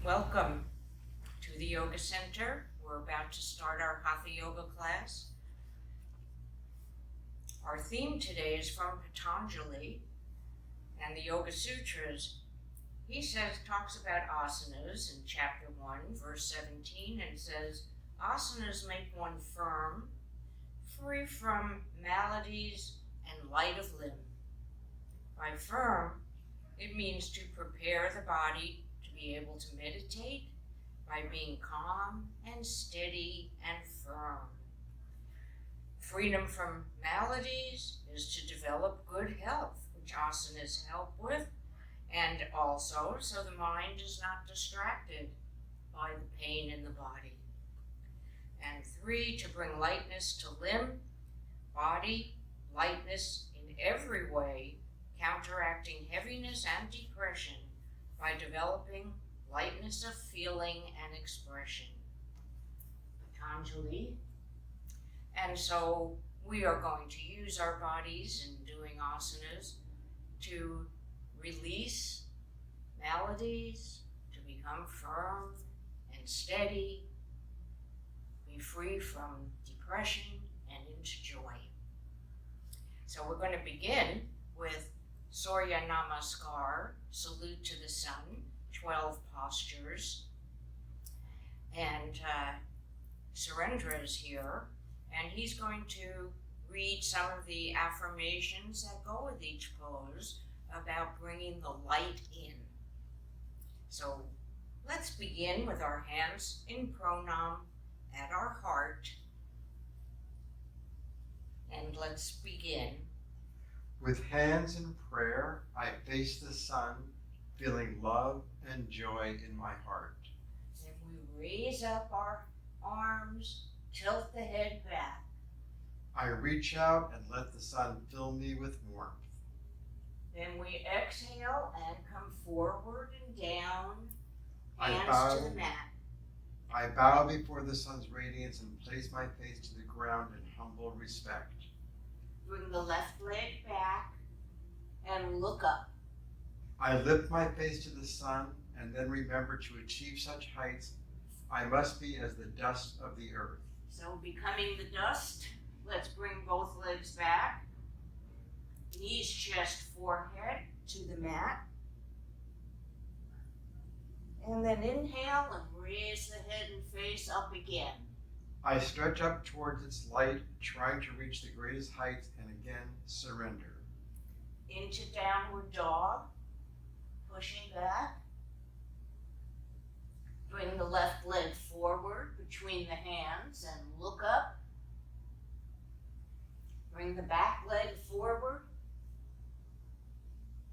Welcome to the Yoga Center. We're about to start our Hatha Yoga class. Our theme today is from Patanjali and the Yoga Sutras. He talks about asanas in chapter 1, verse 17, and says, asanas make one firm, free from maladies and light of limb. By firm, it means to prepare the body to be able to meditate by being calm and steady and firm. Freedom from maladies is to develop good health, which asanas help with, and also so the mind is not distracted by the pain in the body. And 3, to bring lightness to limb, body, lightness in every way, counteracting heaviness and depression by developing lightness of feeling and expression. Patanjali. And so we are going to use our bodies in doing asanas to release maladies, to become firm and steady, be free from depression and into joy. So we're going to begin with Surya Namaskar, salute to the sun, 12 postures. And Surendra is here, and he's going to read some of the affirmations that go with each pose about bringing the light in. So let's begin with our hands in pranam at our heart. And let's begin. With hands in prayer, I face the sun, feeling love and joy in my heart. Then we raise up our arms, tilt the head back. I reach out and let the sun fill me with warmth. Then we exhale and come forward and down, I hands to the mat. I bow before the sun's radiance and place my face to the ground in humble respect. Bring the left leg back and look up. I lift my face to the sun and then remember to achieve such heights, I must be as the dust of the earth. So becoming the dust, let's bring both legs back. Knees, chest, forehead to the mat. And then inhale and raise the head and face up again. I stretch up towards its light, trying to reach the greatest heights, and again surrender. Into downward dog, pushing back. Bring the left leg forward between the hands and look up. Bring the back leg forward.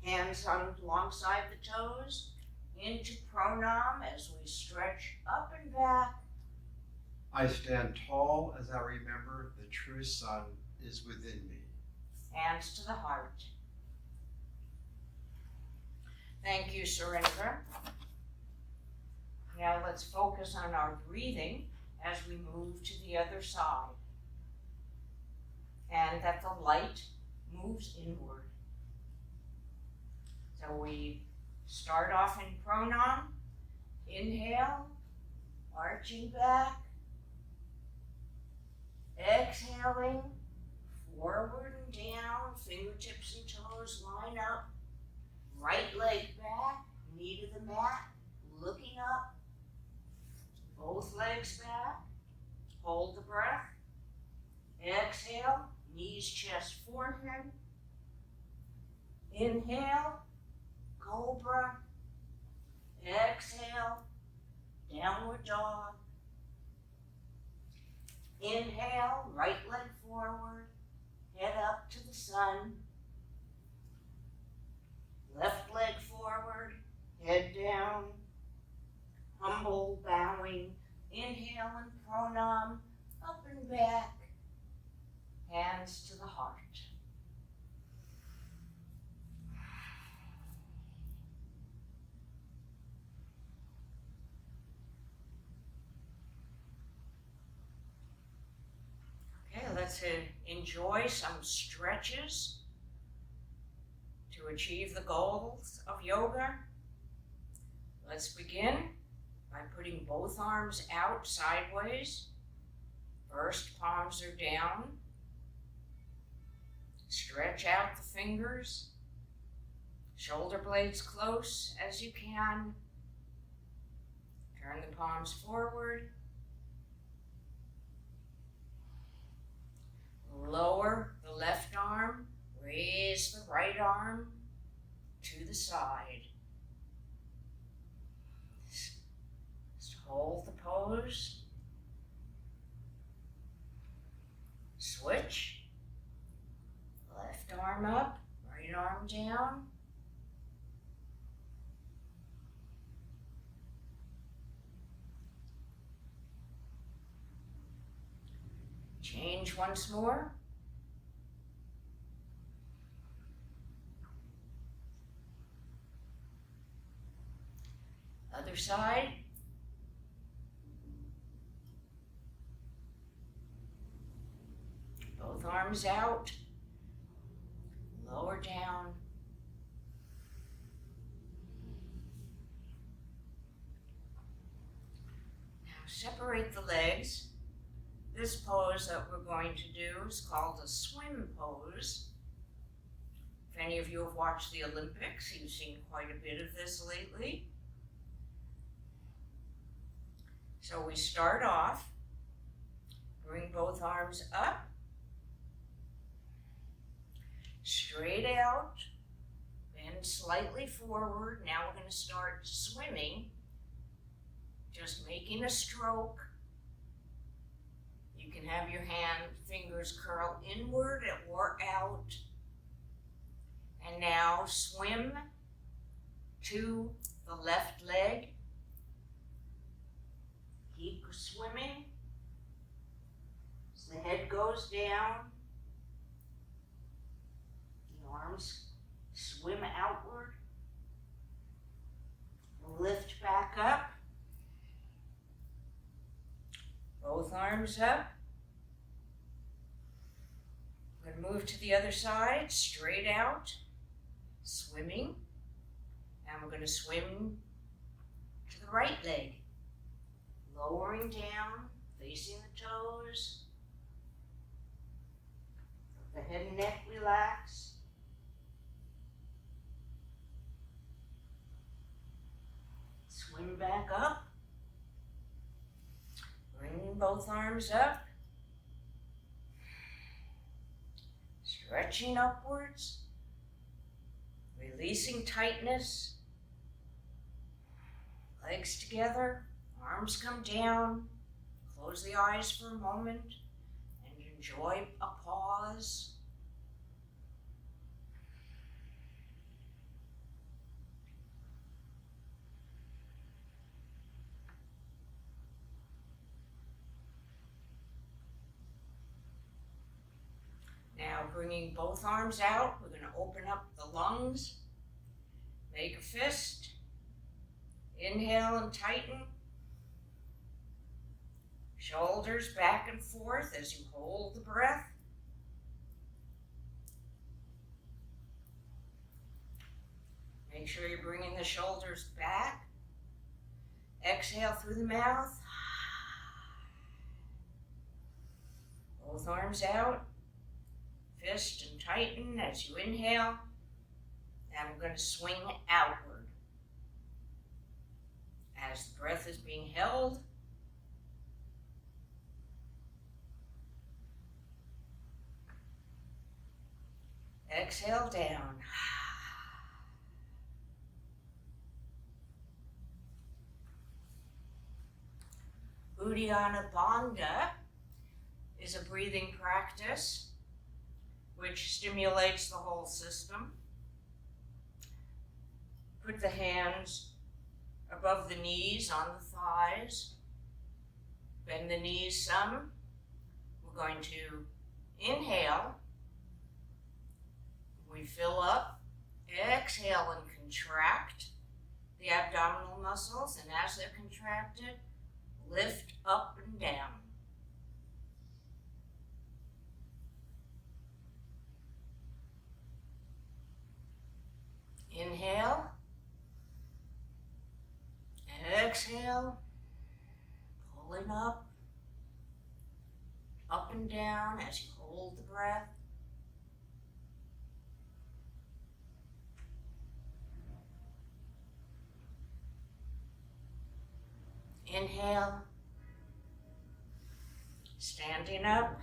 Hands on alongside the toes. Into pranam as we stretch up and back. I stand tall as I remember the true sun is within me. Hands to the heart. Thank you, Surendra. Now let's focus on our breathing as we move to the other side. And that the light moves inward. So we start off in pranam. Inhale, arching back. Exhaling, forward and down, fingertips and toes line up. Right leg back, knee to the mat, looking up. Both legs back, hold the breath. Exhale, knees, chest, forehead. Inhale, cobra. Exhale, downward dog. Inhale, right leg forward, head up to the sun. Left leg forward, head down. Humble, bowing. Inhale and pranam, up and back. Hands to the heart. Let's enjoy some stretches to achieve the goals of yoga. Let's begin by putting both arms out sideways. First, palms are down. Stretch out the fingers. Shoulder blades close as you can. Turn the palms forward. Lower the left arm. Raise the right arm to the side. Just hold the pose. Switch. Left arm up, right arm down. Change once more. Other side. Both arms out. Lower down. Now separate the legs. This pose that we're going to do is called a swim pose. If any of you have watched the Olympics, you've seen quite a bit of this lately. So we start off, bring both arms up, straight out, bend slightly forward. Now we're going to start swimming, just making a stroke. You can have your fingers curl inward or out. And now swim to the left leg. Keep swimming. As the head goes down, the arms swim outward. Lift back up. Both arms up. We're going to move to the other side, straight out, swimming. And we're going to swim to the right leg. Lowering down, facing the toes. The head and neck relax. Swim back up. Bring both arms up. Stretching upwards. Releasing tightness. Legs together. Arms come down. Close the eyes for a moment and enjoy a pause. Now bringing both arms out, we're going to open up the lungs. Make a fist. Inhale and tighten. Shoulders back and forth as you hold the breath. Make sure you're bringing the shoulders back. Exhale through the mouth. Both arms out. Fist and tighten as you inhale. And we're going to swing outward. As the breath is being held, exhale down. Uddiyana Bandha is a breathing practice which stimulates the whole system. Put the hands above the knees on the thighs. Bend the knees some. We're going to inhale. We fill up, exhale and contract the abdominal muscles, and as they're contracted, lift up and down. Inhale, exhale, pulling up and down as you hold the breath. Inhale, standing up.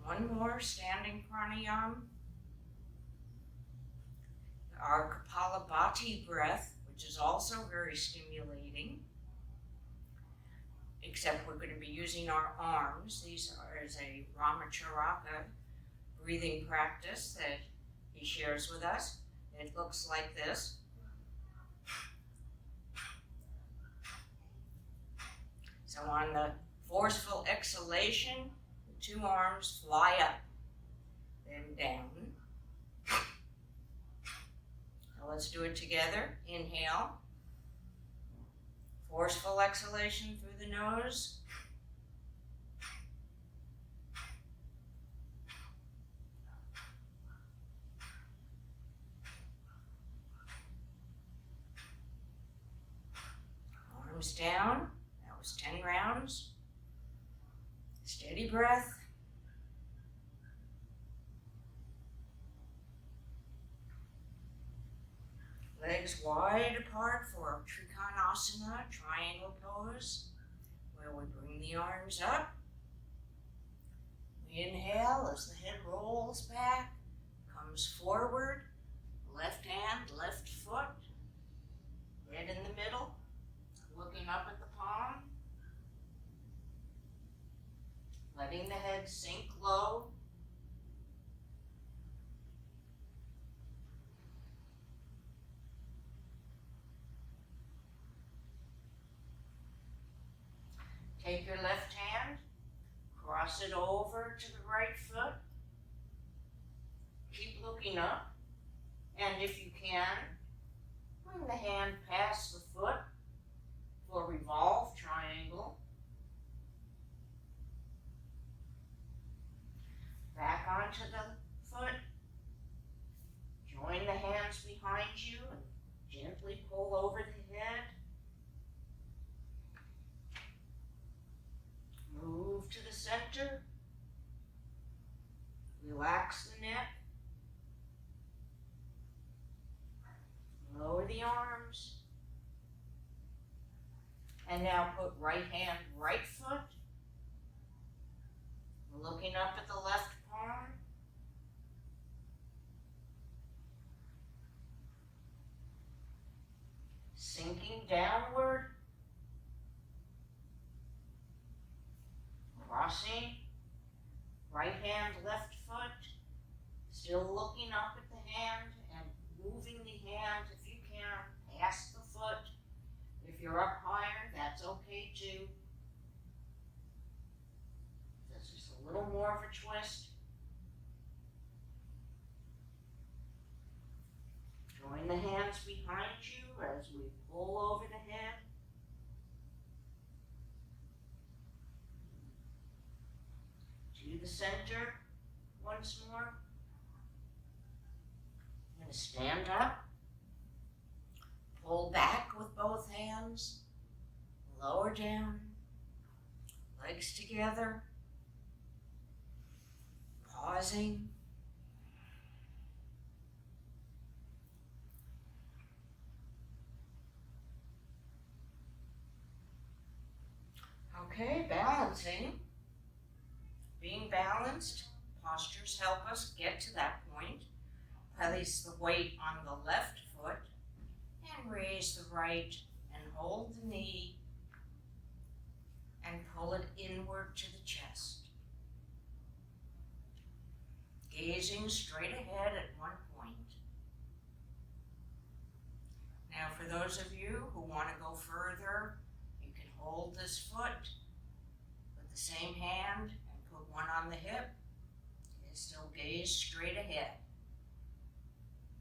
One more standing pranayama. Our Kapalabhati breath, which is also very stimulating, except we're going to be using our arms. These are as a Ramacharaka breathing practice that he shares with us. It looks like this. So on the forceful exhalation, the two arms fly up, then down. So let's do it together. Inhale. Forceful exhalation through the nose. Arms down. That was 10 rounds. Steady breath. Legs wide apart for Trikonasana, triangle pose, where we bring the arms up. We inhale as the head rolls back, comes forward, left hand, left foot, head in the middle, looking up at the palm, letting the head sink low. Take your left hand, cross it over to the right foot. Keep looking up, and if you can, bring the hand past the foot for revolve triangle. Back onto the foot. Join the hands behind you and gently pull over the head. Move to the center. Relax the neck. Lower the arms. And now put right hand, right foot. Looking up at the left palm. Sinking downward. Crossing, right hand, left foot, still looking up at the hand and moving the hand, if you can, past the foot. If you're up higher, that's okay too. That's just a little more of a twist. Join the hands behind you as we pull over the head. To the center once more. I'm going to stand up, pull back with both hands, lower down, legs together, pausing. Okay, balancing. Being balanced, postures help us get to that point. Place the weight on the left foot and raise the right and hold the knee and pull it inward to the chest. Gazing straight ahead at one point. Now for those of you who want to go further, you can hold this foot with the same hand. Put one on the hip and still gaze straight ahead.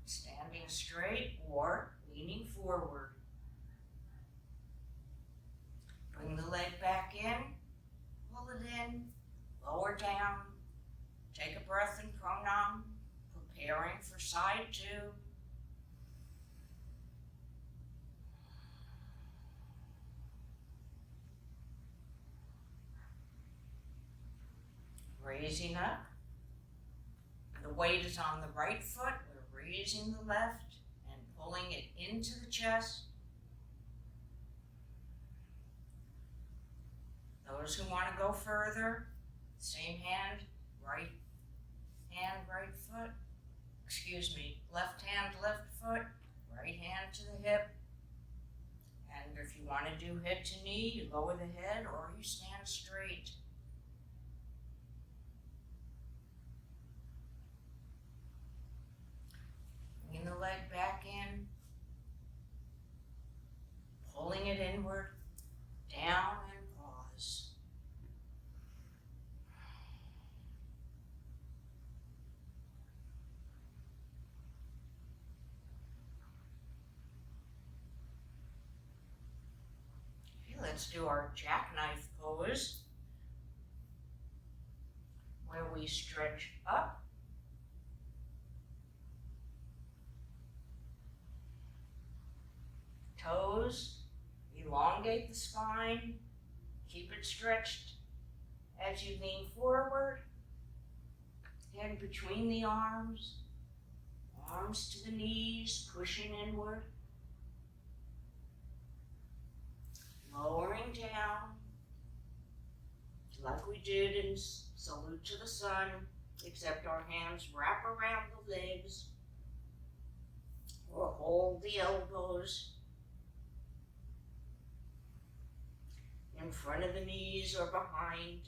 Standing straight or leaning forward. Bring the leg back in, pull it in, lower down, Take a breath in pranam, preparing for side 2. Raising up. The weight is on the right foot. We're raising the left and pulling it into the chest. Those who want to go further, same hand, right foot. Left hand, left foot, right hand to the hip. And if you want to do head to knee, you lower the head or you stand straight. Bringing the leg back in, pulling it inward, down and pause. Okay, let's do our jackknife pose, where we stretch up. Toes, elongate the spine, keep it stretched as you lean forward, head between the arms to the knees, pushing inward, lowering down, like we did in Salute to the Sun, except our hands wrap around the legs or hold the elbows in front of the knees or behind.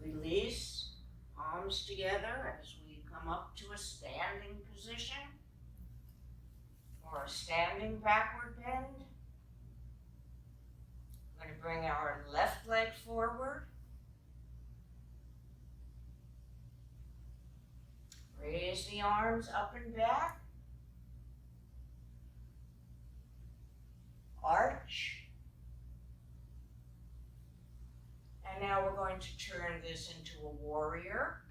Release, palms together as we come up to a standing position or a standing backward bend. We're going to bring our left leg forward. Raise the arms up and back. Arch. And now we're going to turn this into a warrior,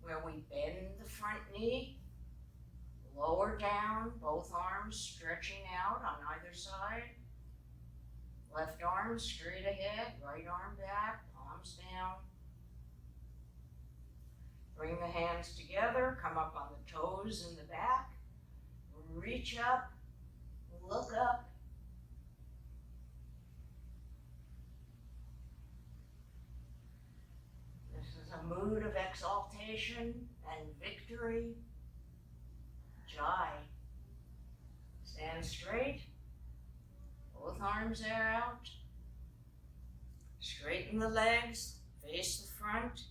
where we bend the front knee, lower down, both arms stretching out on either side. Left arm straight ahead, right arm back, palms down. Bring the hands together, come up on the toes in the back, reach up, look up. This is a mood of exaltation and victory. Jai. Stand straight. Both arms are out. Straighten the legs. Face the front.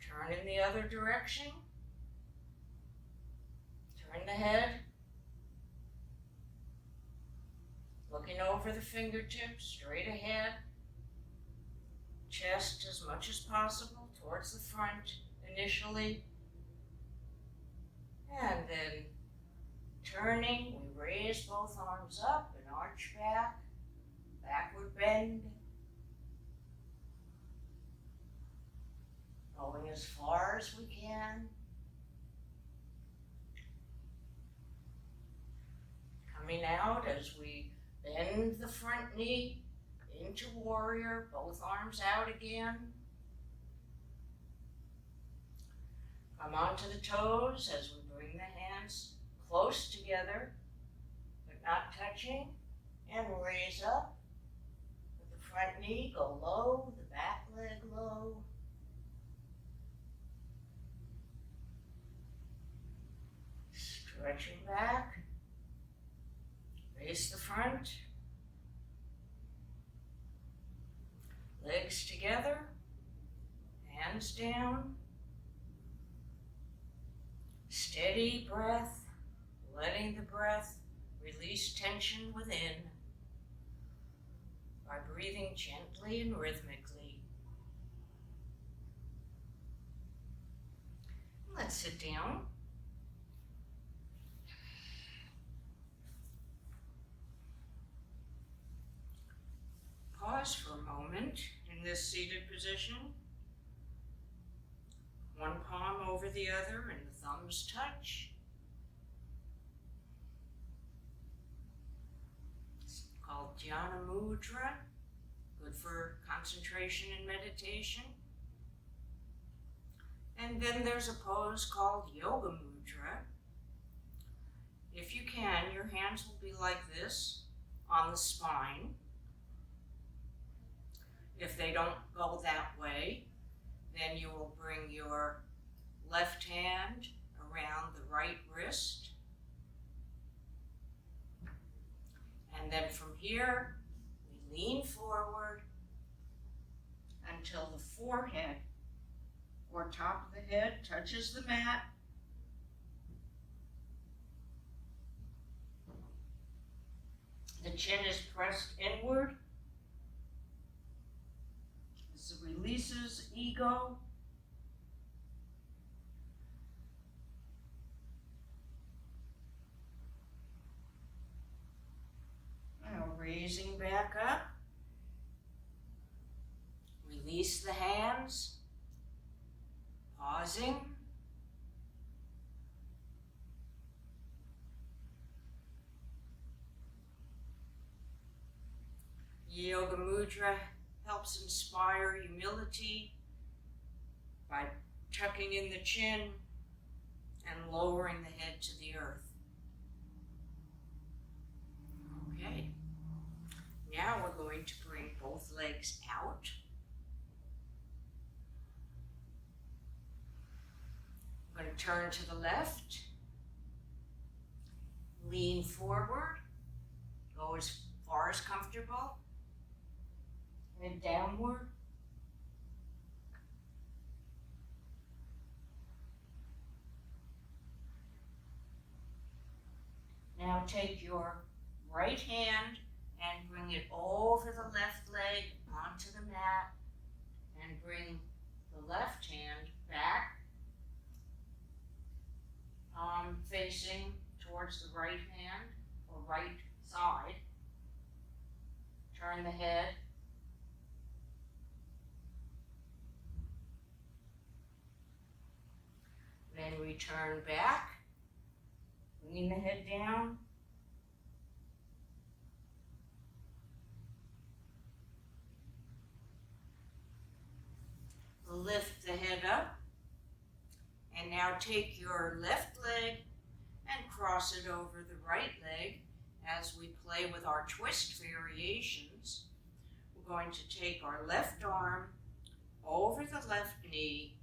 Turn in the other direction. Turn the head. Looking over the fingertips, straight ahead. Chest as much as possible towards the front initially. And then turning, we raise both arms up and arch back, backward bend. Going as far as we can. Coming out as we bend the front knee into warrior, both arms out again. Come onto the toes as we bring the hands close together, but not touching, and raise up. With the front knee go low, the back leg low. Stretching back, face the front, legs together, hands down. Steady breath, letting the breath release tension within by breathing breathing gently and rhythmically. Let's sit down. Pause for a moment in this seated position. One palm over the other and the thumbs touch. It's called Dhyana Mudra, good for concentration and meditation. And then there's a pose called Yoga Mudra. If you can, your hands will be like this on the spine. If they don't go that way, then you will bring your left hand around the right wrist. And then from here, we lean forward until the forehead or top of the head touches the mat. The chin is pressed inward. This releases ego. Now raising back up. Release the hands. Pausing. Yoga Mudra helps inspire humility by tucking in the chin and lowering the head to the earth. Okay, now we're going to bring both legs out. I'm going to turn to the left, lean forward, go as far as comfortable, and downward. Now take your right hand and bring it over the left leg onto the mat, and bring the left hand back, palm facing towards the right hand or right side. Turn the head. Then return back, lean the head down. Lift the head up, and now take your left leg and cross it over the right leg as we play with our twist variations. We're going to take our left arm over the left knee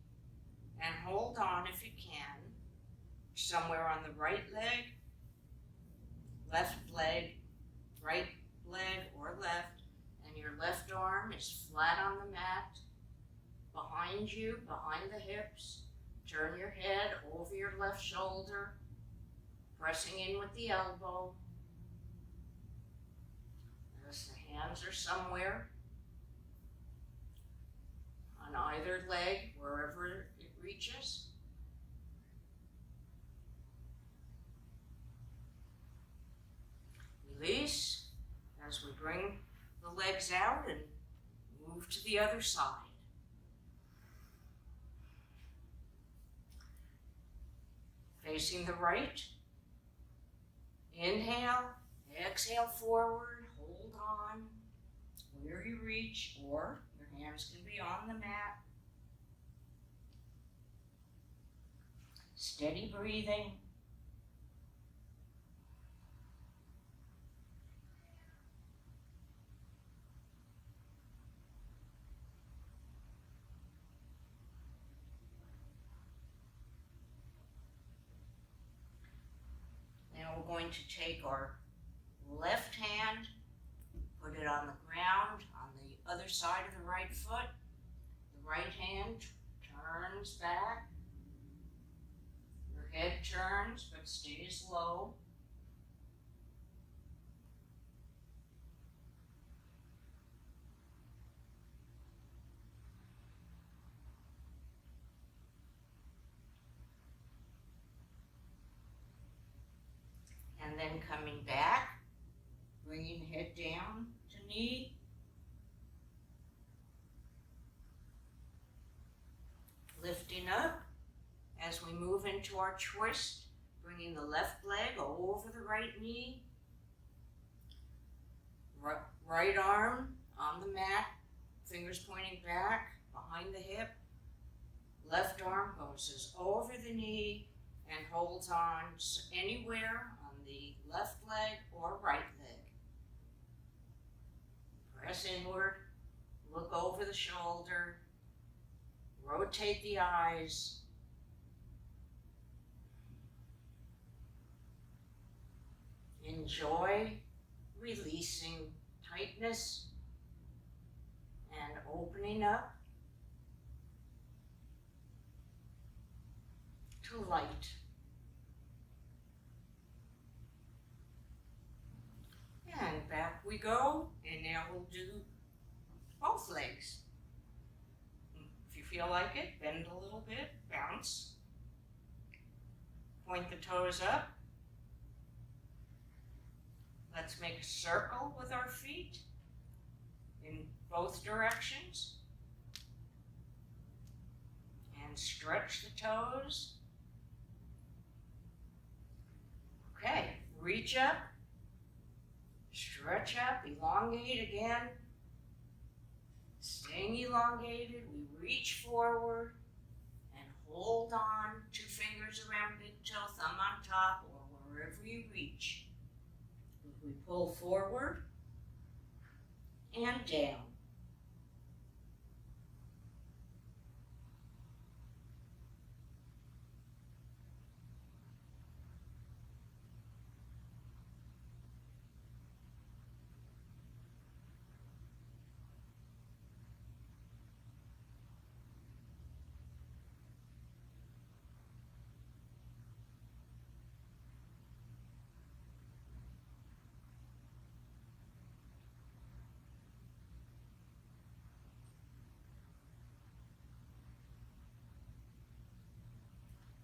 and hold on if you can, somewhere on the right leg, right leg or left, and your left arm is flat on the mat, behind you, behind the hips. Turn your head over your left shoulder, pressing in with the elbow. As the hands are somewhere on either leg, wherever it reaches. Release as we bring the legs out and move to the other side. Facing the right. Inhale, exhale forward, hold on where you reach, or your hands can be on the mat. Steady breathing. Now we're going to take our left hand, put it on the ground on the other side of the right foot. The right hand turns back. Your head turns but stays low. then coming back, bringing head down to knee. Lifting up as we move into our twist, bringing the left leg over the right knee. Right arm on the mat, fingers pointing back behind the hip. Left arm goes over the knee and holds on anywhere on the left leg or right leg. Press inward, look over the shoulder, rotate the eyes. Enjoy releasing tightness and opening up to light. And back we go, and now we'll do both legs. If you feel like it, bend a little bit, bounce. Point the toes up. Let's make a circle with our feet in both directions. And stretch the toes. Okay, reach up, stretch up, elongate again. Staying elongated, we reach forward and hold on, 2 fingers around big toe, thumb on top, or wherever you reach. We pull forward and down.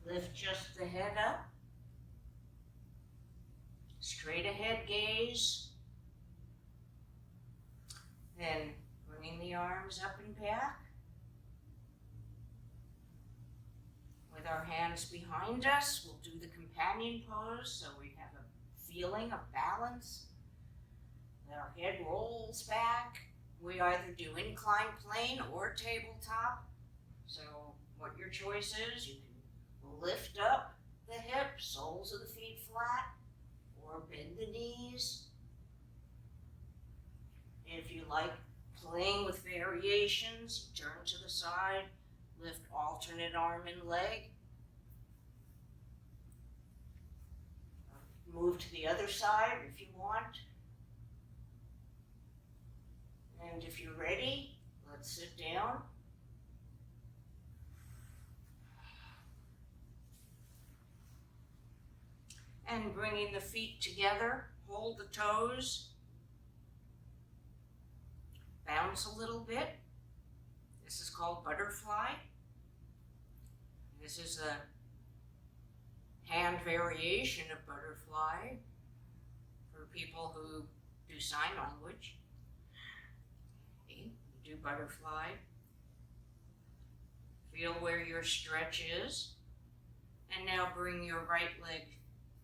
Lift just the head up. Straight ahead gaze. Then bringing the arms up and back. With our hands behind us, we'll do the companion pose so we have a feeling of balance. Our head rolls back. We either do inclined plane or tabletop. So what your choice is, you can lift up the hips, soles of the feet flat, or bend the knees. If you like playing with variations, turn to the side, lift alternate arm and leg. Move to the other side if you want. And if you're ready, let's sit down. And bringing the feet together, hold the toes. Bounce a little bit. This is called butterfly. This is a hand variation of butterfly for people who do sign language. Okay, you do butterfly. Feel where your stretch is. And now bring your right leg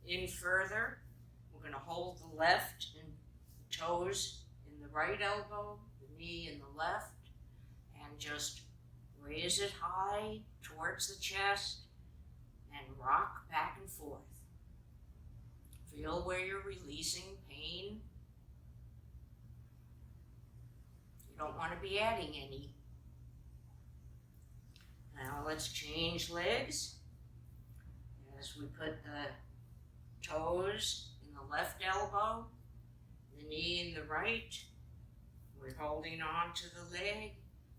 in further. We're going to hold the left and the toes in the right elbow, the knee in the left, and just raise it high towards the chest and rock back and forth. Feel where you're releasing pain. You don't want to be adding any. Now let's change legs as we put the toes in the left elbow, the knee in the right. We're holding on to the leg.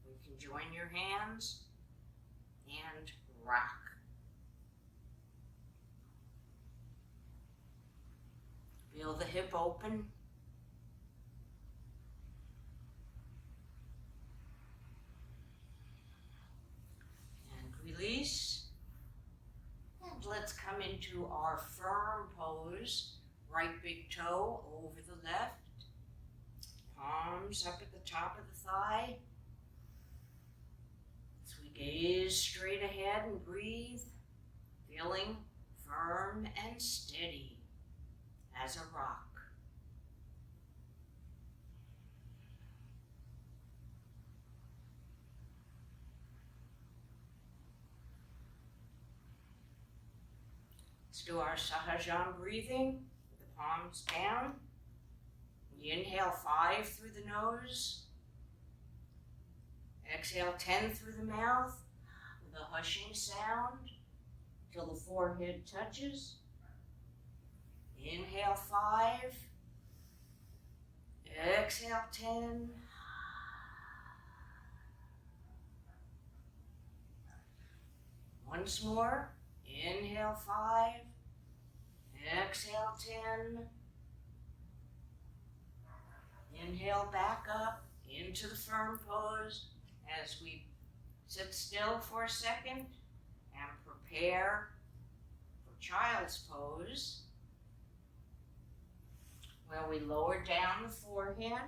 We can join your hands and rock. Feel the hip open. And release. And let's come into our firm pose right big toe over the left. Palms up at the top of the thigh. As we gaze straight ahead and breathe, feeling firm and steady as a rock. Let's do our Sahajam breathing, with the palms down. We inhale 5 through the nose. Exhale 10 through the mouth with a hushing sound till the forehead touches. Inhale 5. Exhale 10. Once more. Inhale 5. Exhale 10. Inhale back up into the firm pose as we sit still for a second and prepare for child's pose, where we lower down the forehead.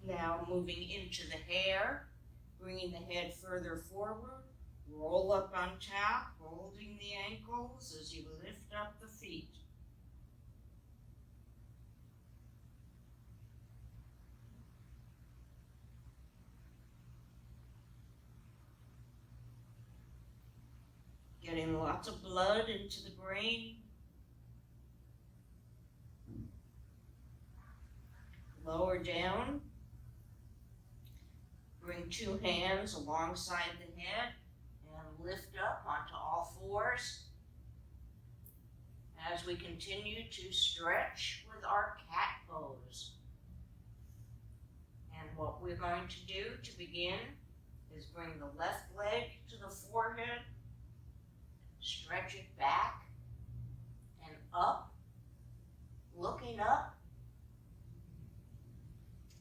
Now moving into the hair, bringing the head further forward. Roll up on top, holding the ankles as you lift up the feet. Getting lots of blood into the brain. Lower down. Bring 2 hands alongside the head. And lift up onto all fours as we continue to stretch with our cat pose. And what we're going to do to begin is bring the left leg to the forehead, stretch it back and up, looking up,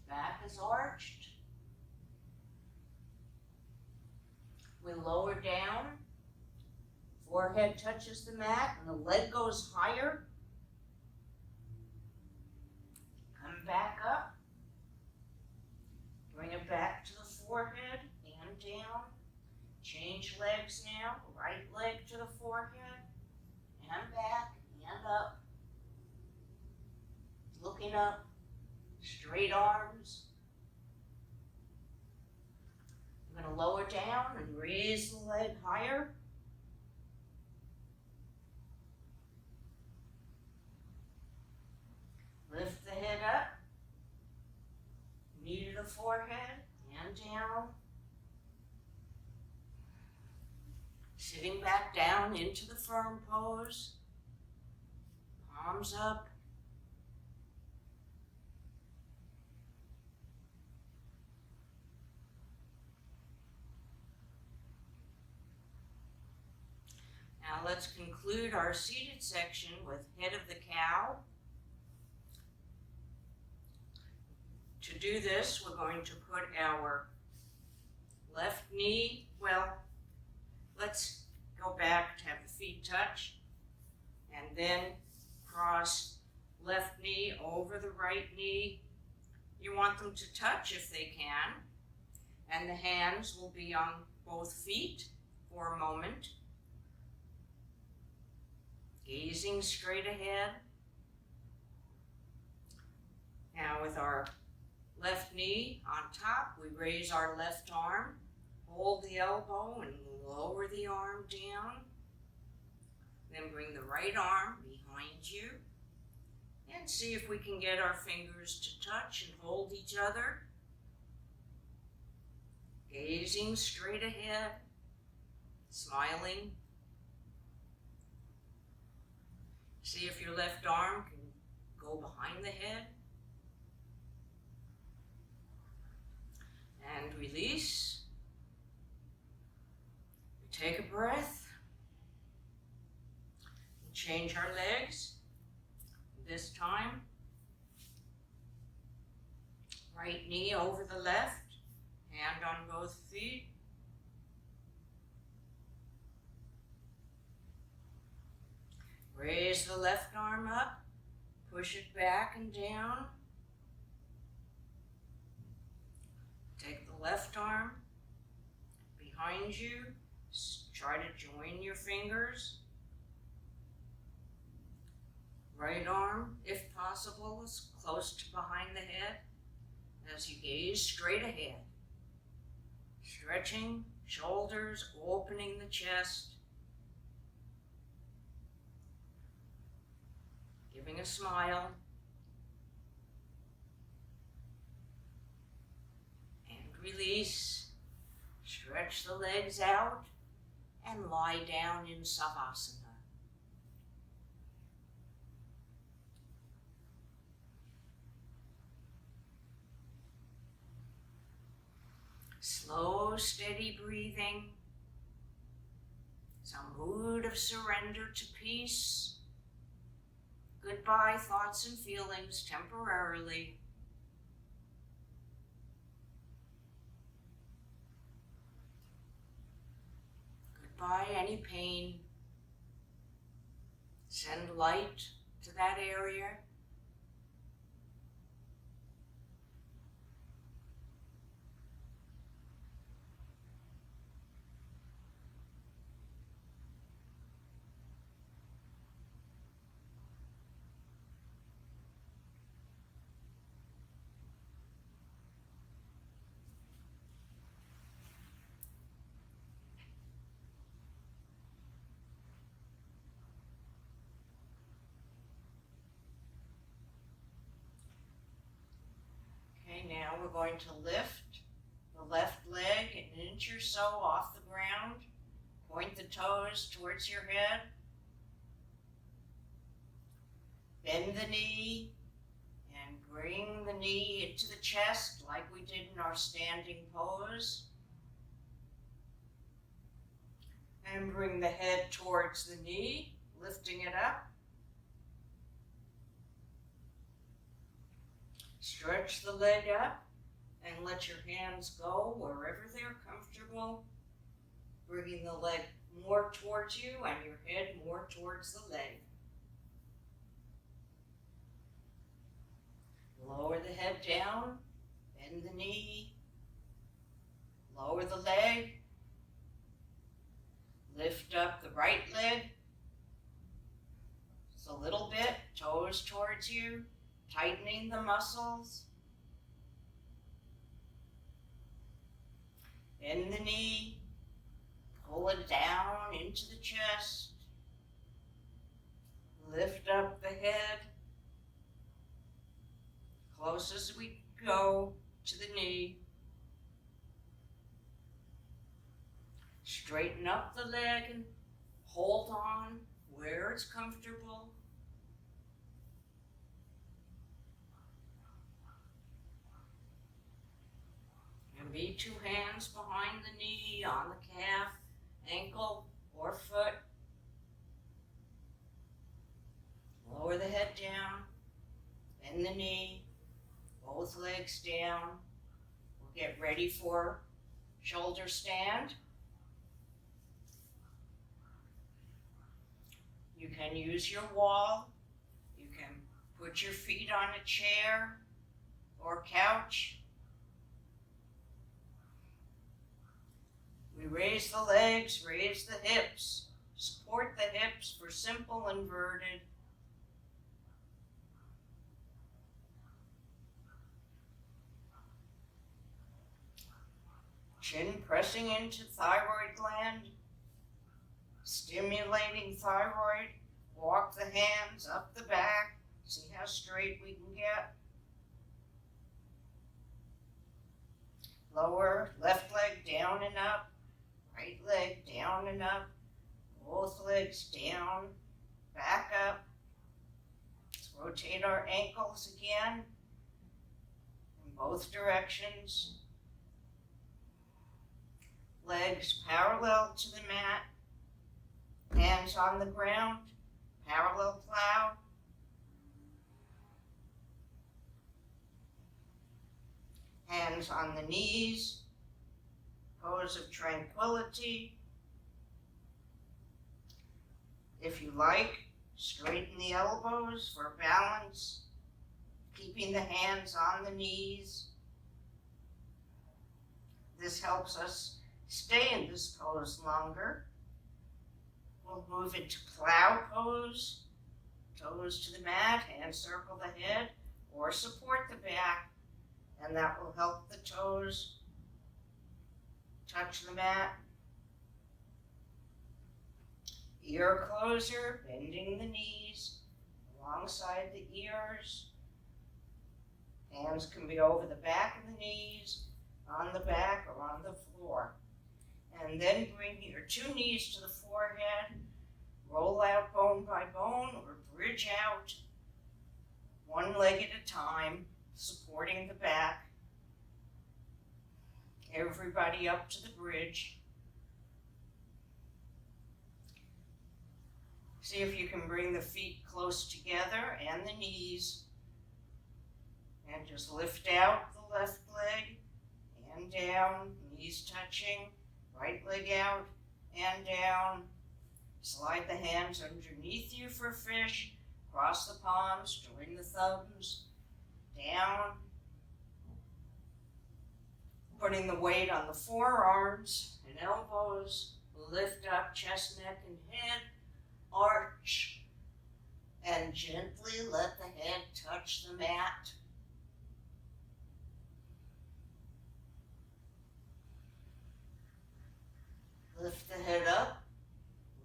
back is arched. We lower down, forehead touches the mat, and the leg goes higher. Come back up, bring it back to the forehead and down. Change legs now, right leg to the forehead, and back, and up. Looking up, straight arms. I'm going to lower down and raise the leg higher. Lift the head up, knee to the forehead and down. Sitting back down into the firm pose, palms up. Now let's conclude our seated section with head of the cow. To do this, we're going to put our left knee, let's go back to have the feet touch, and then cross left knee over the right knee. You want them to touch if they can, and the hands will be on both feet for a moment. Gazing straight ahead. Now with our left knee on top, we raise our left arm, hold the elbow and lower the arm down. Then bring the right arm behind you and see if we can get our fingers to touch and hold each other. Gazing straight ahead, smiling. See if your left arm can go behind the head. And release. We take a breath. We change our legs. This time, right knee over the left, hand on both feet. Raise the left arm up, push it back and down. Take the left arm behind you, try to join your fingers. Right arm, if possible, is close to behind the head as you gaze straight ahead. Stretching, shoulders, opening the chest. Giving a smile. And release. Stretch the legs out and lie down in Savasana. Slow, steady breathing. Some mood of surrender to peace. Goodbye thoughts and feelings temporarily. Goodbye any pain. Send light to that area. Okay, now we're going to lift the left leg an inch or so off the ground. Point the toes towards your head. Bend the knee and bring the knee into the chest like we did in our standing pose. And bring the head towards the knee, lifting it up. Stretch the leg up and let your hands go wherever they're comfortable, bringing the leg more towards you and your head more towards the leg. Lower the head down, bend the knee, lower the leg, lift up the right leg, just a little bit, toes towards you, tightening the muscles. Bend the knee, pull it down into the chest, lift up the head, close as we go to the knee. Straighten up the leg and hold on where it's comfortable. And be two hands behind the knee, on the calf, ankle, or foot. Lower the head down, bend the knee, both legs down. We'll get ready for shoulder stand. You can use your wall. You can put your feet on a chair or couch. We raise the legs, raise the hips, support the hips for simple inverted. Chin pressing into thyroid gland, stimulating thyroid. Walk the hands up the back, see how straight we can get. Lower left leg down and up. Right leg down and up, both legs down, back up. Let's rotate our ankles again in both directions. Legs parallel to the mat, hands on the ground, parallel plow. Hands on the knees. Pose of tranquility. If you like, Straighten the elbows for balance, keeping the hands on the knees. This helps us stay in this pose longer. We'll move into plow pose. Toes to the mat, hands circle the head, or support the back, and that will help the toes touch the mat. Ear closer, bending the knees alongside the ears. Hands can be over the back of the knees, on the back, or on the floor. And then bring your two knees to the forehead, roll out bone by bone, or bridge out, one leg at a time, supporting the back. Everybody up to the bridge. See if you can bring the feet close together and the knees. And just lift out the left leg and down, knees touching, right leg out and down. Slide the hands underneath you for fish. Cross the palms, join the thumbs, down. Putting the weight on the forearms and elbows. Lift up chest, neck, and head. Arch. And gently let the head touch the mat. Lift the head up.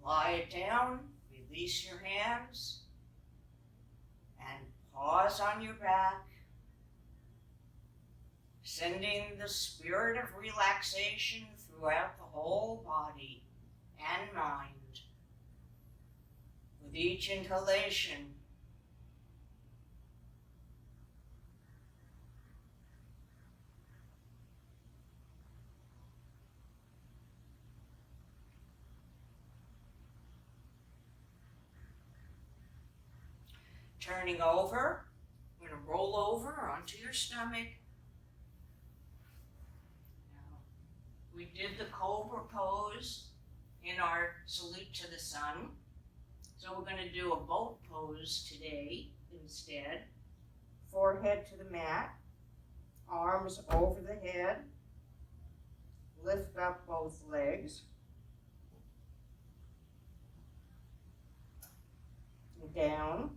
Lie it down. Release your hands. And pause on your back. Sending the spirit of relaxation throughout the whole body and mind. With each inhalation, turning over, you're going to roll over onto your stomach. Now, we did the cobra pose in our salute to the sun. So we're going to do a boat pose today instead. Forehead to the mat, arms over the head. Lift up both legs. Down.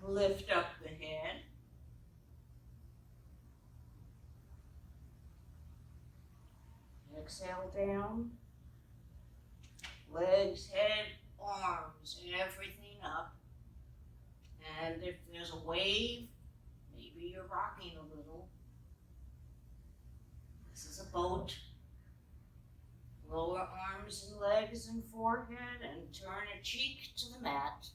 Lift up the head. Exhale down. Legs, head, arms, everything up. And if there's a wave, maybe you're rocking a little. This is a boat. Lower arms and legs and forehead and turn a cheek to the mat.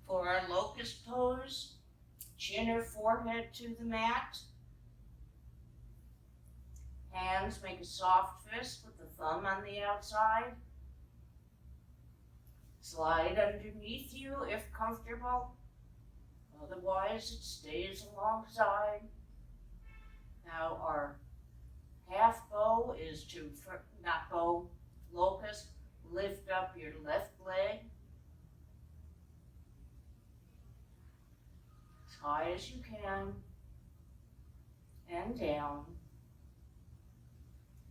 For our locust pose, chin or forehead to the mat. Hands make a soft fist with the thumb on the outside. Slide underneath you if comfortable. Otherwise, it stays alongside. Now our half bow is to, not bow, locust, lift up your left leg. High as you can, and down.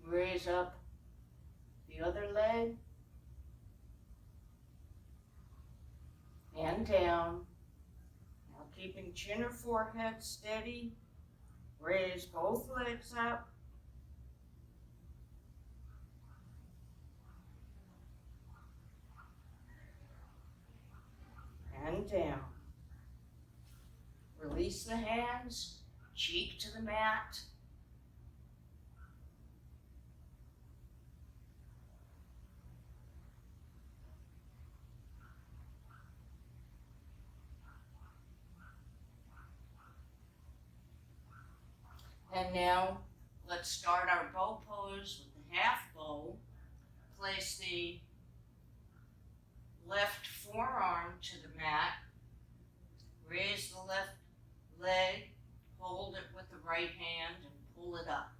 Raise up the other leg, and down. Now keeping chin or forehead steady, raise both legs up, and down. Release the hands, cheek to the mat. And now let's start our bow pose with the half bow. Place the left forearm to the mat. Raise the left leg, hold it with the right hand and pull it up.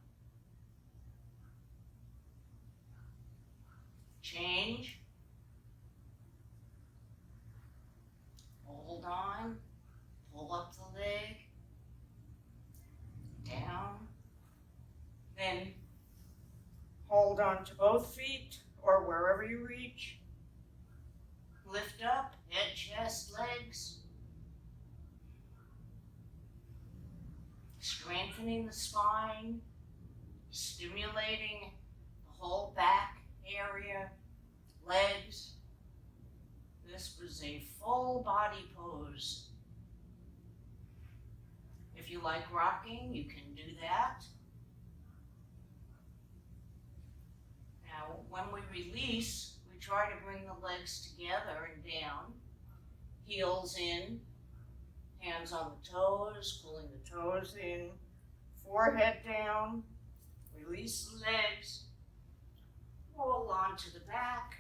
Change. Hold on, pull up the leg, down, then hold on to both feet or wherever you reach. Lift up, head, chest, legs. Strengthening the spine, stimulating the whole back area, legs. This was a full body pose. If you like rocking, you can do that. Now, when we release, we try to bring the legs together and down, heels in, hands on the toes, pulling the toes in, forehead down, release the legs, roll onto the back,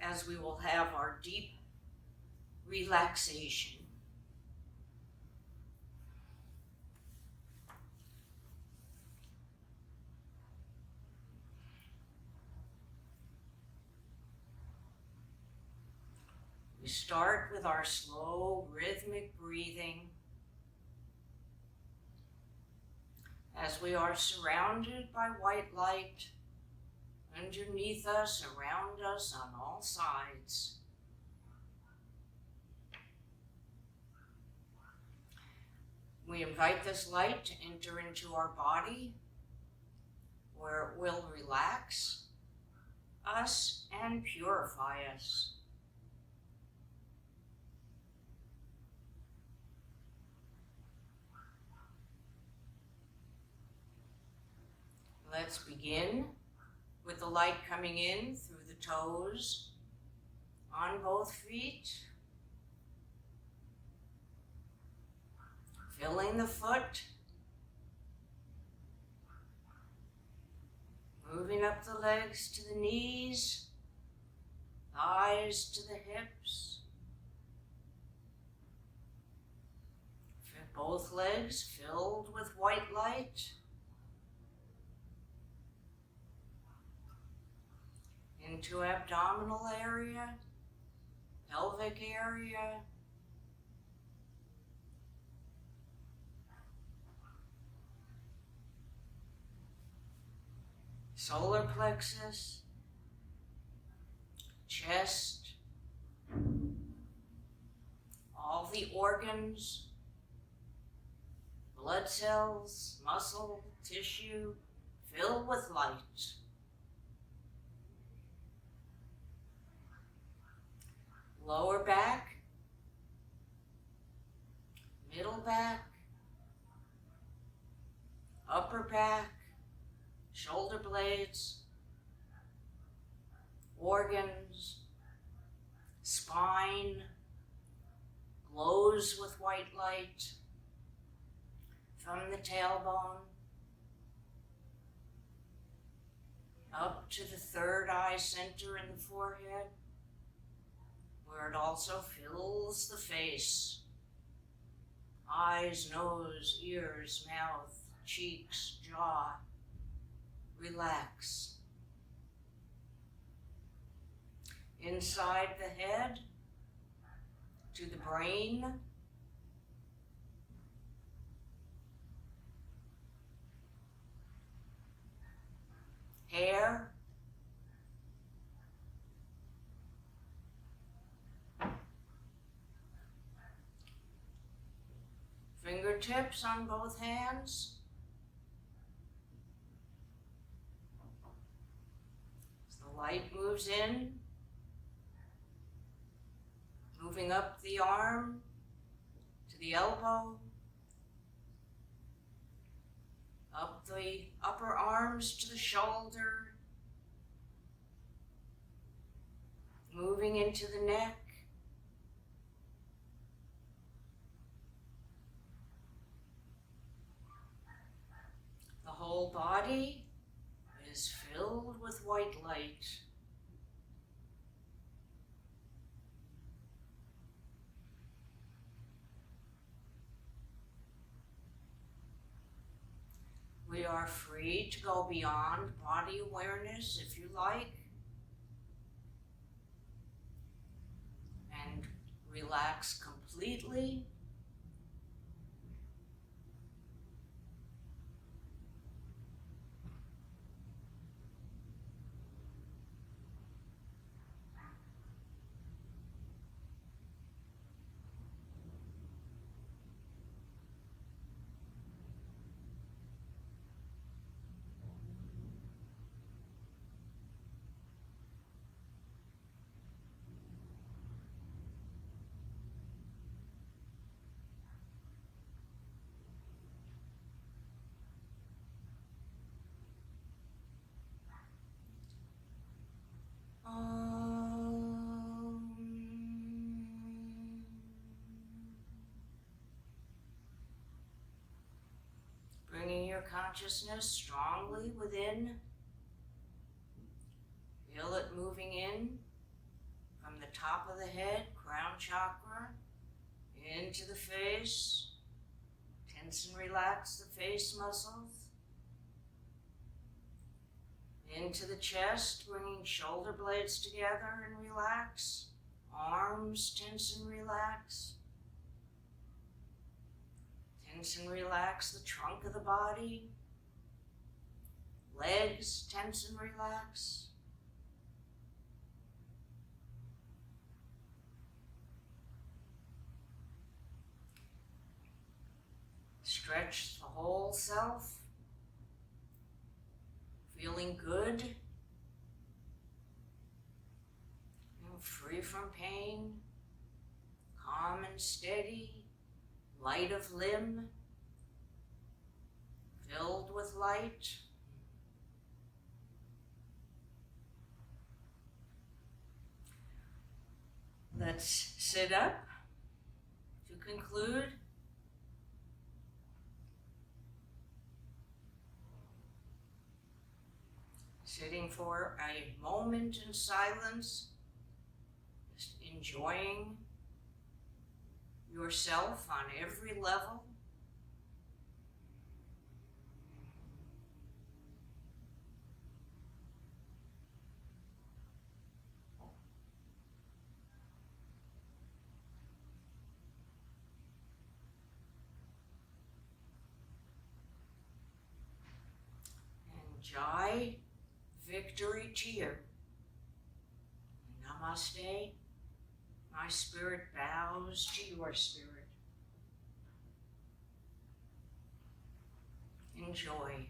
as we will have our deep relaxation. We start with our slow, rhythmic breathing as we are surrounded by white light underneath us, around us, on all sides. We invite this light to enter into our body, where it will relax us and purify us. Let's begin with the light coming in through the toes, on both feet, filling the foot, moving up the legs to the knees, thighs to the hips. Both legs filled with white light. Into abdominal area, pelvic area, solar plexus, chest, all the organs, blood cells, muscle, tissue, filled with light. Lower back, middle back, upper back, shoulder blades, organs, spine, glows with white light from the tailbone up to the third eye center in the forehead, where it also fills the face. Eyes, nose, ears, mouth, cheeks, jaw. Relax. Inside the head, to the brain. Hair. Fingertips on both hands. As the light moves in, moving up the arm to the elbow, up the upper arms to the shoulder, moving into the neck, the whole body is filled with white light. are free to go beyond body awareness if you like, and relax completely. Bringing your consciousness strongly within. Feel it moving in from the top of the head, crown chakra, into the face. Tense and relax the face muscles. Into the chest, bringing shoulder blades together and relax. Arms tense and relax. Tense and relax the trunk of the body. Legs tense and relax. Stretch the whole self. Feeling good. Free from pain. Calm and steady. Light of limb. Filled with light. Let's sit up to conclude. Sitting for a moment in silence, just enjoying yourself on every level. And Jai, victory to you. Namaste. My spirit bows to your spirit. Enjoy.